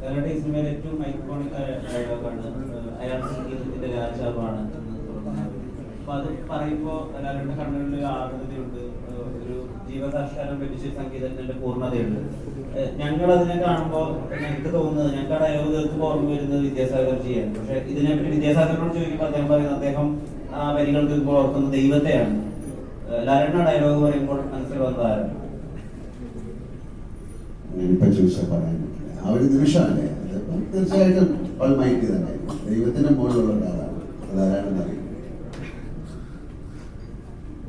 ലാലേട്ടൻ ഈ സിനിമയിൽ ഏറ്റവും ഐക്കോണിക് ഡയലോഗാണ് അയാൾ സംഗീതത്തിന്റെ രാജാവാണ് എന്ന് തുടങ്ങുന്നത്. അപ്പൊ അത് പറയുമ്പോൾ ലാലേട്ടന്റെ കണ്ണുകളിൽ ഒരു ആകൃതയുണ്ട്, ഒരു ജീവസാക്ഷാത്കാരം ലഭിച്ച സംഗീതത്തിന്റെ പൂർണ്ണതയുണ്ട്. ഞങ്ങൾ അതിനെ കാണുമ്പോൾ ഞങ്ങൾക്ക് തോന്നുന്നത്, ഞങ്ങൾക്ക് ആ ഡയലോഗ് തീർത്തുമ്പോൾ ഓർമ്മ വരുന്നത് വിദ്യാസാഗർജിയാണ്. പക്ഷെ ഇതിനെപ്പറ്റി വിദ്യാസാഗറിനോട് ചോദിക്കുമ്പോൾ അദ്ദേഹം പറയുന്നത് അദ്ദേഹം ആ വരികൾ തീർക്കുമ്പോൾ ഓർക്കുന്നത് ദൈവത്തെയാണ്. ലാലേട്ടൻ ഡയലോഗ് പറയുമ്പോൾ മനസ്സിൽ വന്നത് ആരാണ്? ഇപ്പൊ ചോദിച്ചാൽ പറയാൻ പറ്റില്ല. ആ ഒരു നിമിഷമല്ലേ, തീർച്ചയായിട്ടും ഓൾമൈറ്റി തന്നെ, ദൈവത്തിന്റെ മുകളിലുള്ള ഒരാളാണ്. അതാരാണെന്ന് അറിയാം.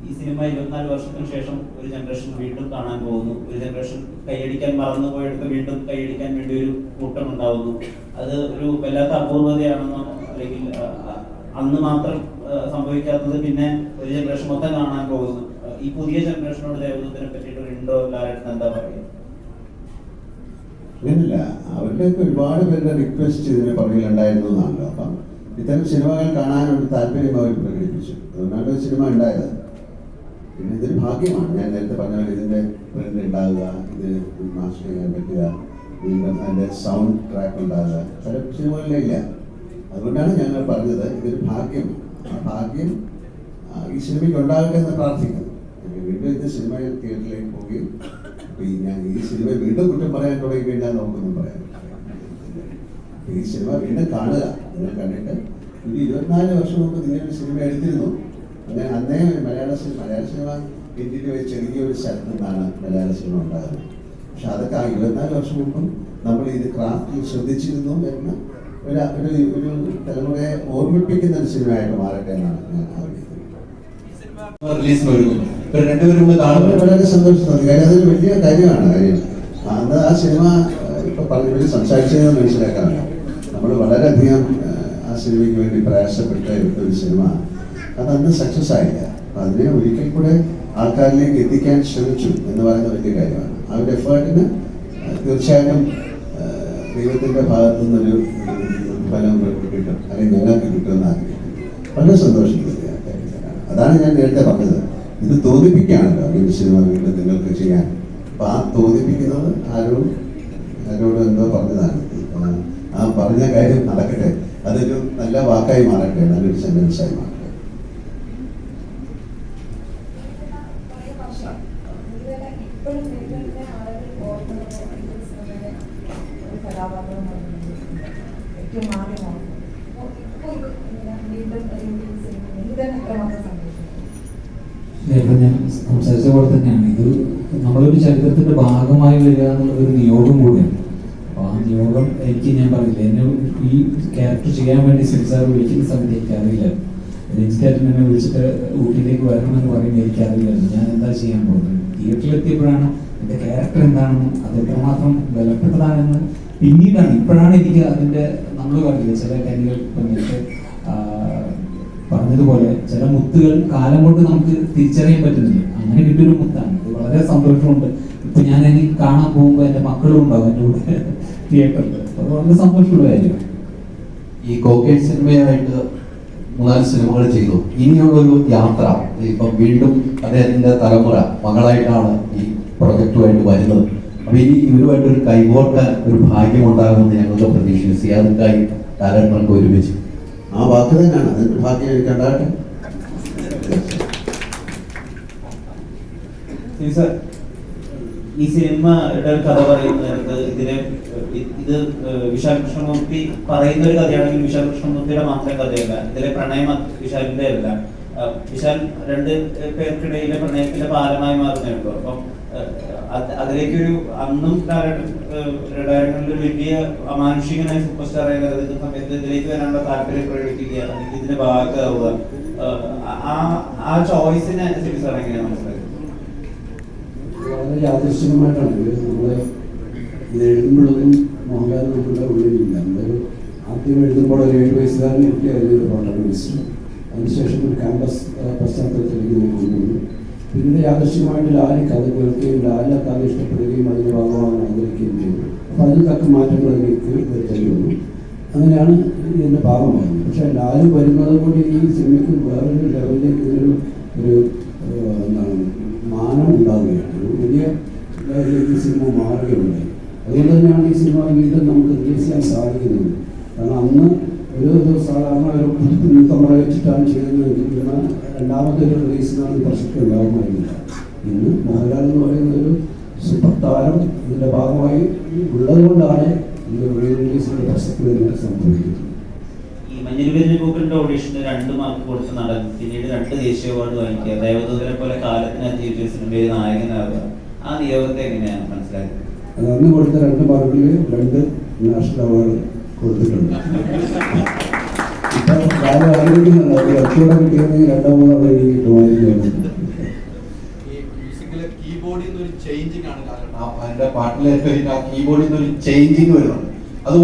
ഈ സിനിമ 24 വർഷത്തിന് ശേഷം ഒരു ജനറേഷൻ വീണ്ടും കാണാൻ പോകുന്നു. ഒരു ജനറേഷൻ കൈയടിക്കാൻ മറന്നു പോയെടുത്ത് വീണ്ടും കൈയടിക്കാൻ വേണ്ടി ഒരു കൂട്ടം ഉണ്ടാവുന്നു. അത് ഒരു വല്ലാത്ത അപൂർവതയാണെന്നോ അല്ലെങ്കിൽ അന്ന് മാത്രം സംഭവിക്കാത്തത് പിന്നെ ഒരു ജനറേഷൻ മൊത്തം കാണാൻ പോകുന്നു. ഈ പുതിയ ജനറേഷനോട് ദേവദൂതനെ പറ്റിയിട്ട് ഒരു ഇൻട്രോ ലാലേട്ടൻ എന്താ പറയുക? അങ്ങനല്ല, അവരുടെയൊക്കെ ഒരുപാട് പേരുടെ റിക്വസ്റ്റ് ഇതിന് പുറകിലുണ്ടായിരുന്നു എന്നാണല്ലോ. അപ്പം ഇത്തരം സിനിമകൾ കാണാനൊരു താല്പര്യം അവർ പ്രകടിപ്പിച്ചു. അതുകൊണ്ടാണ് ഒരു സിനിമ ഉണ്ടായത്. പിന്നെ ഇതൊരു ഭാഗ്യമാണ്. ഞാൻ നേരത്തെ പറഞ്ഞ പോലെ ഇതിൻ്റെ പ്രിന്റ് ഉണ്ടാകുക, ഇത് മാസ്റ്റർ ചെയ്യാൻ പറ്റുക, വീണ്ടും അതിൻ്റെ സൗണ്ട് ട്രാക്ക് ഉണ്ടാകുക, പല സിനിമകളിലേ ഇല്ല. അതുകൊണ്ടാണ് ഞങ്ങൾ പറഞ്ഞത് ഇതൊരു ഭാഗ്യമാണ്. ആ ഭാഗ്യം ഈ സിനിമയ്ക്ക് ഉണ്ടാകട്ടെ എന്ന് പ്രാർത്ഥിക്കുന്നു. വീണ്ടും ഇത് സിനിമ തിയേറ്ററിലേക്ക് പോവുകയും ഞാൻ ഈ സിനിമ വീണ്ടും കുറ്റം പറയാൻ തുടങ്ങി കഴിഞ്ഞാൽ നമുക്കൊന്നും പറയാൻ പറ്റില്ല. ഈ സിനിമ വീണ്ടും കാണുക. നിങ്ങൾ കണ്ടിട്ട് ഒരു 24 വർഷം മുമ്പ് നിങ്ങളൊരു സിനിമ എടുത്തിരുന്നു. അങ്ങനെ അന്നേ മലയാള സിനിമ ഇന്ത്യയിൽ ഒരു ചെറിയൊരു സ്ഥലത്ത് നിന്നാണ് മലയാള സിനിമ ഉണ്ടാകുന്നത്. പക്ഷെ അതൊക്കെ ആ 24 വർഷം മുമ്പും നമ്മൾ ഇത് ക്രാഫ്റ്റിൽ ശ്രദ്ധിച്ചിരുന്നു എന്ന ഒരു തലമുറയെ ഓർമ്മിപ്പിക്കുന്ന ഒരു സിനിമയായിട്ട് മാറട്ടെ എന്നാണ് ഞാൻ ആഗ്രഹിക്കുന്നത്. വളരെ സന്തോഷം തോന്നി. കാര്യം അതൊരു വലിയ കാര്യമാണ്. കാര്യം അന്ന് ആ സിനിമ ഇപ്പൊ പറഞ്ഞ സംസാരിച്ചത് മനസ്സിലാക്കാറില്ല. നമ്മൾ വളരെയധികം ആ സിനിമയ്ക്ക് വേണ്ടി പ്രയാസപ്പെട്ട ഒരു സിനിമ അതന്ന് സക്സസ് ആയില്ല. അപ്പൊ അതിനെ ഒരിക്കൽ കൂടെ ആൾക്കാരിലേക്ക് എത്തിക്കാൻ ശ്രമിച്ചു എന്ന് പറയുന്ന വലിയ കാര്യമാണ്. ആ ഒരു എഫേർട്ടിന് തീർച്ചയായിട്ടും ദൈവത്തിന്റെ ഭാഗത്തു നിന്നൊരു ഫലം കിട്ടും, അല്ലെങ്കിൽ ഞങ്ങൾക്ക് കിട്ടുമെന്ന് ആഗ്രഹിക്കുന്നു. വളരെ സന്തോഷം തോന്നി. അതാണ് ഞാൻ നേരത്തെ പറഞ്ഞത്. ഇത് തോന്നിപ്പിക്കുകയാണല്ലോ ഈ സിനിമ വീണ്ടും നിങ്ങൾക്ക് ചെയ്യാൻ. അപ്പൊ ആ തോന്നിപ്പിക്കുന്നത് ആരോട് എന്തോ പറഞ്ഞതാണ്. ആ പറഞ്ഞ കാര്യം നടക്കട്ടെ, അതൊരു നല്ല വാക്കായി മാറട്ടെ, നല്ലൊരു സെന്റൻസായി മാറട്ടെ. ഞാൻ സംസാരിച്ച പോലെ തന്നെയാണ് ഇത് നമ്മളൊരു ചരിത്രത്തിന്റെ ഭാഗമായി വരിക എന്നുള്ളത് ഒരു നിയോഗം കൂടിയാണ്. അപ്പൊ ആ നിയോഗം ഞാൻ പറഞ്ഞില്ല, എന്നെ ഈ ക്യാരക്ടർ ചെയ്യാൻ വേണ്ടി സിൽസാർ വിളിക്കുന്ന സമയത്ത് എനിക്കറിയില്ല. രഞ്ജിത്തേട്ടൻ എന്നെ വിളിച്ചിട്ട് ഊട്ടിയിലേക്ക് വരണമെന്ന് പറയുമ്പോൾ എനിക്കറിയില്ലായിരുന്നു ഞാൻ എന്താ ചെയ്യാൻ പോകുന്നത്. തിയേറ്ററിലെത്തിയപ്പോഴാണ് എൻ്റെ ക്യാരക്ടർ എന്താണെന്നും അത് എത്രമാത്രം ബലപ്പെട്ടതാണെന്ന് പിന്നീടാണ്, ഇപ്പോഴാണ് എനിക്ക് അതിൻ്റെ നമ്മൾ കണ്ടില്ല ചില കാര്യങ്ങൾ നേരത്തെ പറഞ്ഞതുപോലെ ചില മുത്തുകൾ കാലം കൊണ്ട് നമുക്ക് തിരിച്ചറിയാൻ പറ്റുന്നില്ല. അങ്ങനെ കിട്ടിയൊരു മുത്താണ്. അത് വളരെ സന്തോഷമുണ്ട്. ഇപ്പൊ ഞാൻ എനിക്ക് കാണാൻ പോകുമ്പോൾ എൻ്റെ മക്കളും ഉണ്ടാവും എൻ്റെ കൂടെ തിയേറ്ററിൽ. അത് വളരെ സന്തോഷമുള്ള കാര്യമാണ്. ഈ കോക്കേറ്റ് സിനിമയായിട്ട് 3-4 സിനിമകൾ ചെയ്തു. ഇനിയുള്ളൊരു യാത്ര ഇപ്പം വീണ്ടും അദ്ദേഹത്തിന്റെ തലമുറ മകളായിട്ടാണ് ഈ പ്രൊജക്റ്റുമായിട്ട് വരുന്നത്. അപ്പൊ ഇനി ഇവരുമായിട്ടൊരു കൈകോർക്കാൻ ഒരു ഭാഗ്യം ഉണ്ടാകുമെന്ന് ഞങ്ങൾക്ക് പ്രതീക്ഷിച്ചു. അതിനായി ലാലേട്ടൻ ഒരുമിച്ച് ആ വാക്ക് തന്നെയാണ്. അതിന്റെ ഭാഗ്യം എനിക്കുണ്ടാകട്ടെ. ഈ സിനിമയുടെ കഥ പറയുന്നത് ഇത് വിശാൽ കൃഷ്ണമൂർത്തി പറയുന്ന ഒരു കഥയാണെങ്കിൽ വിശാൽ കൃഷ്ണമൂർത്തിയുടെ മാത്രം കഥയല്ല. ഇതിലെ പ്രണയം വിശാലിന്റെ അല്ല. വിശാൽ 2 പേർക്കിടയിലെ പ്രണയത്തിന്റെ പാലമായി മാറുന്നുണ്ടോ. അപ്പം അതിലേക്കൊരു അന്നും ഡയറക്ടറിൽ ഒരു വലിയ അമാനുഷികനായ സൂപ്പർ സ്റ്റാർ ആയിരുന്ന സമയത്ത് ഇതിലേക്ക് വരാനുള്ള താല്പര്യം പ്രകടിപ്പിക്കുക, അല്ലെങ്കിൽ ഇതിന്റെ ഭാഗമാവുക, ആ ചോയ്സിനെ സാർ എങ്ങനെയാണ് മനസ്സിലാക്കുന്നത്? വളരെ യാദൃശ്ചികമായിട്ടാണ് നമ്മള് ഇത് എഴുതുമ്പോഴൊന്നും മോഹൻലാൽ നമ്മുടെ ഉള്ളിലില്ല. നമ്മളൊരു ആദ്യം എഴുതുമ്പോൾ ഒരു 7 വയസ്സുകാരനെ കുട്ടിയായിരുന്നു പ്രോട്ടഗണിസ്റ്റ്. അതിനുശേഷം ഒരു ക്യാമ്പസ് പശ്ചാത്തലത്തിലേക്ക് കൊണ്ടുവന്നു. പിന്നീട് യാദൃശ്ചികമായിട്ട് ലാലി കഥ കേൾക്കുകയും ലാലിനെ കഥ ഇഷ്ടപ്പെടുകയും അതിൻ്റെ ഭാഗമാകാൻ ആഗ്രഹിക്കുകയും ചെയ്തു. അപ്പോൾ അതിൽ തക്ക മാറ്റങ്ങൾ എനിക്ക് വരുത്തേണ്ടി വന്നു. അങ്ങനെയാണ് ഇതിൻ്റെ ഭാഗമാകുന്നത്. പക്ഷേ ലാല് വരുന്നത് കൊണ്ട് ഈ സിനിമയ്ക്ക് വേറൊരു ലെവലിലേക്ക് ഒരു എന്താണ് മാനം ഉണ്ടാവുകയാണ്. ഒരു വലിയ ലെവലിലേക്ക് സിനിമ മാറുകയുണ്ടായി. അതുകൊണ്ട് തന്നെയാണ് ഈ സിനിമ വീണ്ടും നമുക്ക് റിലീസ് ചെയ്യാൻ സാധിക്കുന്നുണ്ട്. കാരണം അന്ന് ഒരു സാധാരണ ഒരു പുതുക്കമ്മളെ വെച്ചിട്ടാണ് ചെയ്യുന്നതെങ്കിൽ ഇന്ന് രണ്ടാമത്തെ ഒരു റിലീസിനാണ് പ്രസക്തി ഉണ്ടാകുമായിരുന്നില്ല. ഇന്ന് മോഹൻലാൽ എന്ന് പറയുന്ന ഒരു സൂപ്പർ താരം ഇതിൻ്റെ ഭാഗമായി ഉള്ളതുകൊണ്ടാണ് ഈ റിലീസിൻ്റെ പ്രസക്തി തന്നെ സംഭവിക്കുന്നത്. ഈ മഞ്ഞുവിരിഞ്ഞ പൂക്കളുടെ ഓഡീഷന് 2 മാർക്ക് കൊടുത്ത നടൻ പിന്നീട് 2 ദേശീയ അവാർഡ് വാങ്ങിക്കുക, ദേവദൂതനെ പോലെ കാലത്തിന് അതിജീവിച്ച സിനിമയിൽ നായകനാവുക, ആ നിയോഗത്തെ എങ്ങനെയാണ് മനസ്സിലാക്കുന്നത്? അത് അന്ന് കൊടുത്ത 2 മാർക്കിൽ 2 നാഷണൽ അവാർഡ് കൊടുത്തിട്ടുണ്ട്. ഇപ്പം കാലം ആഗ്രഹിക്കുന്നുണ്ട് അത് കുറച്ചുകൂടെ കിട്ടിയിരുന്നെങ്കിൽ 2-3 അവാർഡ് എനിക്ക് കിട്ടുമായിരുന്നു. അതിന്റെ പാട്ടിലെ കീബോർഡിൽ നിന്ന് ഒരു ചേഞ്ചിങ് വരുന്നുണ്ട്. അത്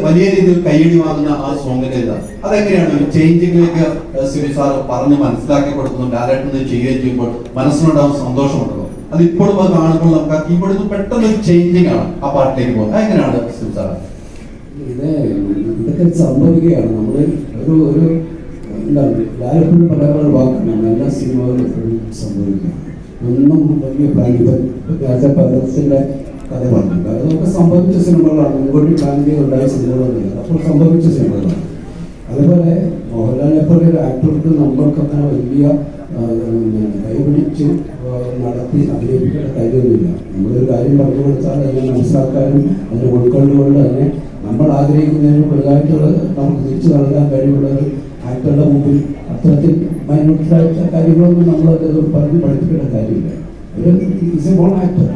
വലിയ രീതിയിൽ കൈയടി വാങ്ങുന്ന ആ സോങ്ങിന്റെ ഇതാണ്. അതെങ്ങനെയാണ് ഒരു ചേഞ്ചിങ്ങിലേക്ക് സിബി സാർ പറഞ്ഞ് മനസ്സിലാക്കി കൊടുക്കുന്നു, ഡയറക്റ്റ് ചെയ്യുകയും ചെയ്യുമ്പോൾ മനസ്സിനുണ്ടാവുന്ന സന്തോഷമുണ്ടല്ലോ. അത് ഇപ്പോഴും അത് കാണുമ്പോൾ നമുക്ക് ആ കീബോർഡിൽ നിന്ന് പെട്ടെന്ന് ഒരു ചേഞ്ചിങ് ആണ് ആ പാട്ടിലേക്ക് പോകുന്നത്. അതെങ്ങനെയാണ് സിബി സാർ? ഇതൊക്കെ സംഭവിക്കുകയാണ്. നമ്മൾ ഒരു എന്താണ് ലാലെപ്പോഴും പറയാനുള്ള വാക്കാണ്, നല്ല സിനിമകൾ എപ്പോഴും സംഭവിക്കുകയാണ്. ഒന്നും വലിയ പ്ലാൻ രാജപദത്തിന്റെ കഥ പറഞ്ഞു, അതൊക്കെ സംഭവിച്ച സിനിമകളാണ്. മുൻകൂട്ടി പ്ലാൻ ചെയ്ത് ഉണ്ടായ സിനിമകളൊന്നുമില്ല, അപ്പോൾ സംഭവിച്ച സിനിമകളാണ്. അതുപോലെ മോഹൻലാലിനെ പോലെ ഒരു ആക്ടർക്ക് നമ്മൾക്കങ്ങനെ വലിയ കൈപിടിച്ച് നടത്തി അഭിനയിപ്പിക്കേണ്ട കാര്യമൊന്നുമില്ല. നമ്മളൊരു കാര്യം പറഞ്ഞു കൊടുത്താൽ അതിനെ മനസ്സിലാക്കാനും അതിനെ ഉൾക്കൊണ്ടുകൊണ്ട് തന്നെ നമ്മൾ ആഗ്രഹിക്കുന്നതിന് വലുതായിട്ടുള്ള നമുക്ക് തിരിച്ചു നൽകാൻ കഴിവുള്ള ഒരു ആക്ടറുടെ മുമ്പിൽ അത്തരത്തിൽ മൈന്യൂട്ടായിട്ടുള്ള കാര്യങ്ങളൊന്നും നമ്മളത് പറഞ്ഞ് പഠിപ്പിക്കേണ്ട കാര്യമില്ല. ഒരു ഈസ് എ ബോൺ ആക്ടർ.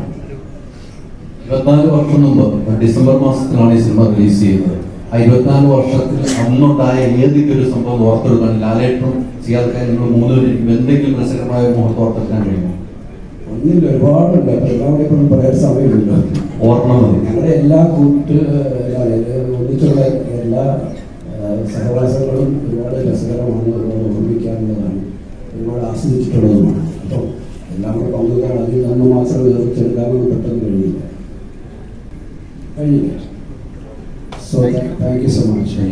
24 വർഷം മുമ്പ് ഡിസംബർ മാസത്തിലാണ് ഈ സിനിമ റിലീസ് ചെയ്യുന്നത്. ആ 24 വർഷത്തിൽ അന്നുണ്ടായ ഏതെങ്കിലും ഒരു സംഭവം ഓർത്തെടുക്കാൻ ലാലേട്ടനും സിയാദ് നിങ്ങൾ 3 പേരും എന്തെങ്കിലും രസകരമായ മുഹൂർത്തം ഓർത്തെടുക്കാൻ കഴിയുമോ? ഒന്നില്ല, ഒരുപാടുണ്ട്. എല്ലാവരും ഇപ്പം പറയാൻ സമയമില്ല. ഓർമ്മ മതി. ഞങ്ങളുടെ എല്ലാ ഒന്നിച്ചുള്ള എല്ലാ സഹവാസങ്ങളും ഒരുപാട് രസകരമാണ്, ഒരുപാട് ഓർമ്മിക്കാനുള്ളതാണ്, ഒരുപാട് ആസ്വദിച്ചിട്ടുള്ളതുമാണ്. അപ്പം എല്ലാം കൂടെ പങ്കുവെക്കാൻ അതിൽ നിന്ന് മാത്രം വേർതിരിച്ചെടുക്കാമെന്ന് പെട്ടെന്ന് കഴിയില്ല. So thank you so much.